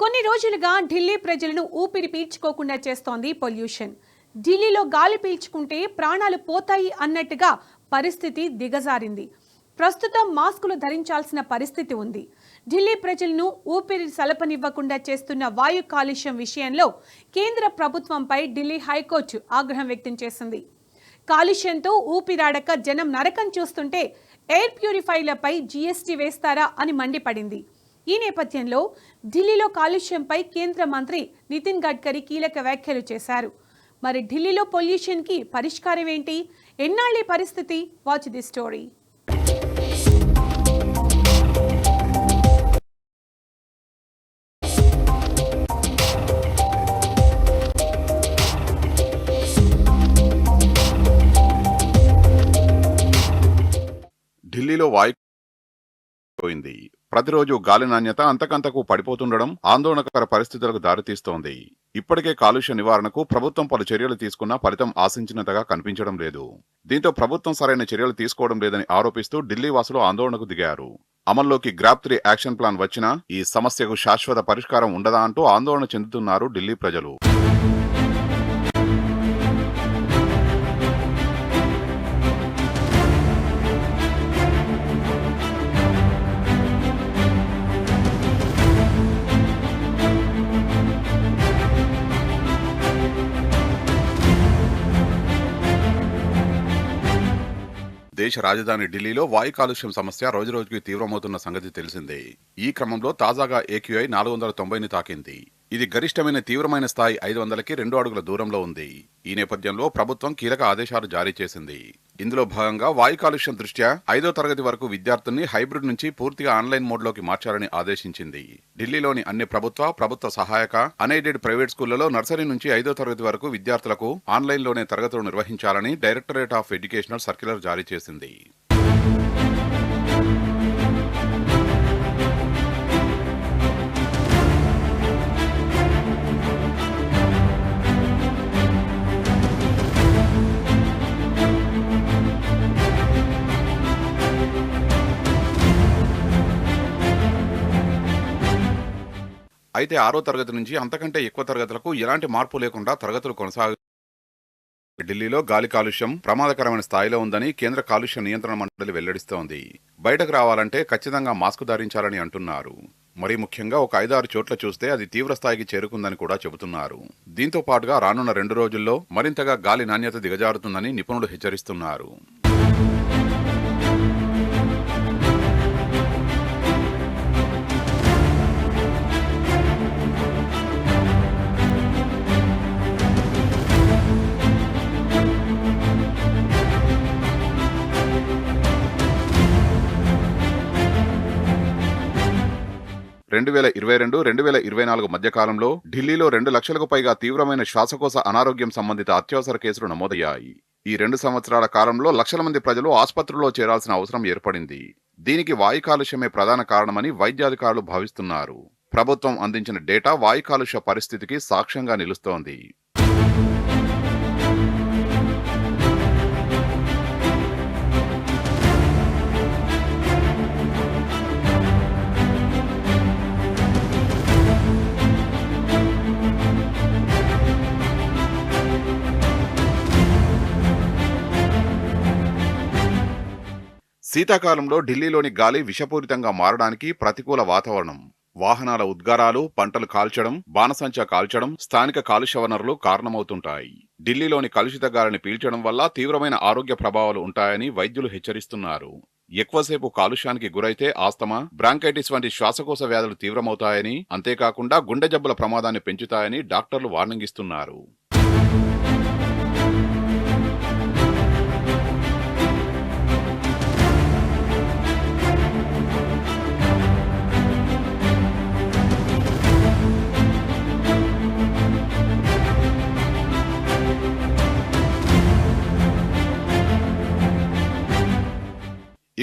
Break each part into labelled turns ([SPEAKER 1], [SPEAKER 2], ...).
[SPEAKER 1] కొన్ని రోజులుగా ఢిల్లీ ప్రజలను ఊపిరి పీల్చుకోకుండా చేస్తోంది పొల్యూషన్. ఢిల్లీలో గాలి పీల్చుకుంటే ప్రాణాలు పోతాయి అన్నట్టుగా పరిస్థితి దిగజారింది. ప్రస్తుతం మాస్కులు ధరించాల్సిన పరిస్థితి ఉంది. ఢిల్లీ ప్రజలను ఊపిరి సలపనివ్వకుండా చేస్తున్న వాయు కాలుష్యం విషయంలో కేంద్ర ప్రభుత్వంపై ఢిల్లీ హైకోర్టు ఆగ్రహం వ్యక్తం చేసింది. కాలుష్యంతో ఊపిరాడక జనం నరకం చూస్తుంటే ఎయిర్ ప్యూరిఫైర్లపై జీఎస్టీ వేస్తారా అని మండిపడింది. ఈ నేపథ్యంలో ఢిల్లీలో కాలుష్యంపై కేంద్ర మంత్రి నితిన్ గడ్కరీ కీలక వ్యాఖ్యలు చేశారు. మరి ఢిల్లీలో పొల్యూషన్కి పరిష్కారం ఏంటి? ఎన్నాళ్ళీ పరిస్థితి? Watch the story.
[SPEAKER 2] ఢిల్లీలో వాయు పోయింది. ప్రతిరోజు గాలి నాణ్యత అంతకంతకు పడిపోతుండడం ఆందోళనకర పరిస్థితులకు దారితీస్తోంది. ఇప్పటికే కాలుష్య నివారణకు ప్రభుత్వం పలు చర్యలు తీసుకున్నా ఫలితం ఆశించినంతగా కనిపించడం లేదు. దీంతో ప్రభుత్వం సరైన చర్యలు తీసుకోవడం లేదని ఆరోపిస్తూ ఢిల్లీ వాసులు ఆందోళనకు దిగారు. అమల్లోకి గ్రాప్ 3 యాక్షన్ ప్లాన్ వచ్చినా ఈ సమస్యకు శాశ్వత పరిష్కారం ఉండదా అంటూ ఆందోళన చెందుతున్నారు ఢిల్లీ ప్రజలు. దేశ రాజధాని ఢిల్లీలో వాయు కాలుష్యం సమస్య రోజురోజుకి తీవ్రమవుతున్న సంగతి తెలిసిందే. ఈ క్రమంలో తాజాగా AQI 490ని తాకింది. ఇది గరిష్టమైన తీవ్రమైన స్థాయి 500కి 2 అడుగుల దూరంలో ఉంది. ఈ నేపథ్యంలో ప్రభుత్వం కీలక ఆదేశాలు జారీ చేసింది. ఇందులో భాగంగా వాయు కాలుష్యం దృష్ట్యా 5వ తరగతి వరకు విద్యార్థుల్ని హైబ్రిడ్ నుంచి పూర్తిగా ఆన్లైన్ మోడ్లోకి మార్చాలని ఆదేశించింది. ఢిల్లీలోని అన్ని ప్రభుత్వ సహాయక అన్ఎయిడెడ్ ప్రైవేట్ స్కూళ్లలో నర్సరీ నుంచి 5వ తరగతి వరకు విద్యార్థులకు ఆన్లైన్లోనే తరగతులు నిర్వహించాలని డైరెక్టరేట్ ఆఫ్ ఎడ్యుకేషనల్ సర్క్యులర్ జారీ చేసింది. అయితే 6వ తరగతి నుంచి అంతకంటే ఎక్కువ తరగతులకు ఎలాంటి మార్పు లేకుండా తరగతులు కొనసాగు. ఢిల్లీలో గాలి కాలుష్యం ప్రమాదకరమైన స్థాయిలో ఉందని కేంద్ర కాలుష్య నియంత్రణ మండలి వెల్లడిస్తోంది. బయటకు రావాలంటే ఖచ్చితంగా మాస్క్ ధరించాలని అంటున్నారు. మరీ ముఖ్యంగా ఒక 5-6 చోట్ల చూస్తే అది తీవ్ర స్థాయికి చేరుకుందని కూడా చెబుతున్నారు. దీంతో పాటుగా రానున్న 2 రోజుల్లో మరింతగా గాలి నాణ్యత దిగజారుతుందని నిపుణులు హెచ్చరిస్తున్నారు. రెండు 2022-2024 మధ్యకాలంలో ఢిల్లీలో 2 లక్షలకు పైగా తీవ్రమైన శ్వాసకోశ అనారోగ్యం సంబంధిత అత్యవసర కేసులు నమోదయ్యాయి. ఈ 2 సంవత్సరాల కాలంలో లక్షల మంది ప్రజలు ఆసుపత్రుల్లో చేరాల్సిన అవసరం ఏర్పడింది. దీనికి వాయు కాలుష్యమే ప్రధాన కారణమని వైద్యాధికారులు భావిస్తున్నారు. ప్రభుత్వం అందించిన డేటా వాయు కాలుష్య పరిస్థితికి సాక్ష్యంగా నిలుస్తోంది. శీతాకాలంలో ఢిల్లీలోని గాలి విషపూరితంగా మారడానికి ప్రతికూల వాతావరణం, వాహనాల ఉద్గారాలు, పంటలు కాల్చడం, బాణసంచా కాల్చడం, స్థానిక కాలుష్య వనరులు కారణమవుతుంటాయి. ఢిల్లీలోని కలుషిత గాలిని పీల్చడం వల్ల తీవ్రమైన ఆరోగ్య ప్రభావాలు ఉంటాయని వైద్యులు హెచ్చరిస్తున్నారు. ఎక్కువసేపు కాలుష్యానికి గురైతే ఆస్తమా, బ్రాంకైటిస్ వంటి శ్వాసకోశ వ్యాధులు తీవ్రమవుతాయని, అంతేకాకుండా గుండె జబ్బుల ప్రమాదాన్ని పెంచుతాయని డాక్టర్లు వార్నింగ్ ఇస్తున్నారు.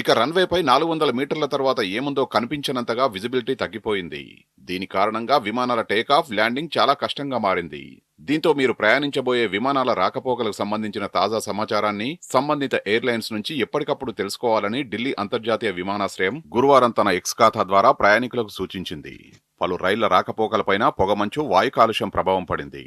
[SPEAKER 2] ఇక రన్వేపై 400 మీటర్ల తర్వాత ఏముందో కనిపించనంతగా విజిబిలిటీ తగ్గిపోయింది. దీని కారణంగా విమానాల టేకాఫ్, ల్యాండింగ్ చాలా కష్టంగా మారింది. దీంతో మీరు ప్రయాణించబోయే విమానాల రాకపోకలకు సంబంధించిన తాజా సమాచారాన్ని సంబంధిత ఎయిర్లైన్స్ నుంచి ఎప్పటికప్పుడు తెలుసుకోవాలని ఢిల్లీ అంతర్జాతీయ విమానాశ్రయం గురువారం తన ఎక్స్ ఖాతా ద్వారా ప్రయాణికులకు సూచించింది. పలు రైళ్ల రాకపోకలపైన పొగమంచు వాయు కాలుష్యం ప్రభావం పడింది.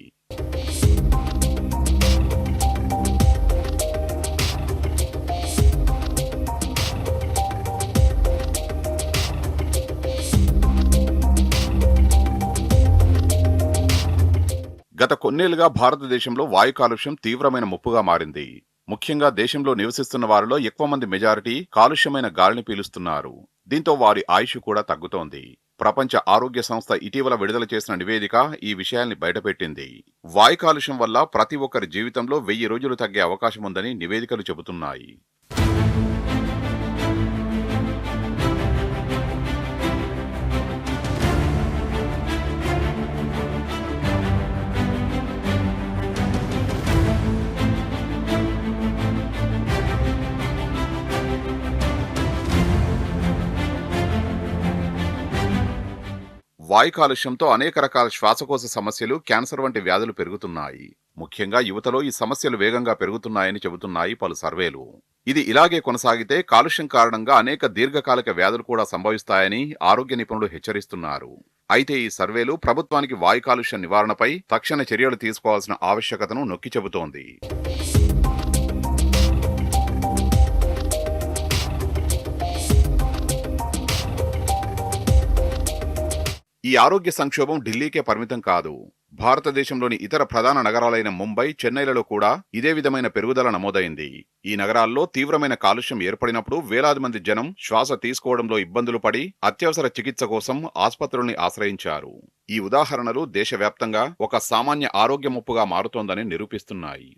[SPEAKER 2] గత కొన్నేళ్లుగా భారతదేశంలో వాయు కాలుష్యం తీవ్రమైన ముప్పుగా మారింది. ముఖ్యంగా దేశంలో నివసిస్తున్న వారిలో ఎక్కువ మంది మెజారిటీ కాలుష్యమైన గాలిని పీలుస్తున్నారు. దీంతో వారి ఆయుష్ కూడా తగ్గుతోంది. ప్రపంచ ఆరోగ్య సంస్థ ఇటీవల విడుదల చేసిన నివేదిక ఈ విషయాల్ని బయటపెట్టింది. వాయు కాలుష్యం వల్ల ప్రతి ఒక్కరి జీవితంలో 1000 రోజులు తగ్గే అవకాశం ఉందని నివేదికలు చెబుతున్నాయి. వాయు కాలుష్యంతో అనేక రకాల శ్వాసకోశ సమస్యలు, క్యాన్సర్ వంటి వ్యాధులు పెరుగుతున్నాయి. ముఖ్యంగా యువతలో ఈ సమస్యలు వేగంగా పెరుగుతున్నాయని చెబుతున్నాయి పలు సర్వేలు. ఇది ఇలాగే కొనసాగితే కాలుష్యం కారణంగా అనేక దీర్ఘకాలిక వ్యాధులు కూడా సంభవిస్తాయని ఆరోగ్య నిపుణులు హెచ్చరిస్తున్నారు. అయితే ఈ సర్వేలు ప్రభుత్వానికి వాయు కాలుష్య నివారణపై తక్షణ చర్యలు తీసుకోవాల్సిన ఆవశ్యకతను నొక్కి చెబుతోంది. ఈ ఆరోగ్య సంక్షోభం ఢిల్లీకే పరిమితం కాదు. భారతదేశంలోని ఇతర ప్రధాన నగరాలైన ముంబై, చెన్నైలలో కూడా ఇదే విధమైన పెరుగుదల నమోదైంది. ఈ నగరాల్లో తీవ్రమైన కాలుష్యం ఏర్పడినప్పుడు వేలాది మంది జనం శ్వాస తీసుకోవడంలో ఇబ్బందులు పడి అత్యవసర చికిత్స కోసం ఆస్పత్రుల్ని ఆశ్రయించారు. ఈ ఉదాహరణలు దేశవ్యాప్తంగా ఒక సామాన్య ఆరోగ్య ముప్పుగా మారుతోందని నిరూపిస్తున్నాయి.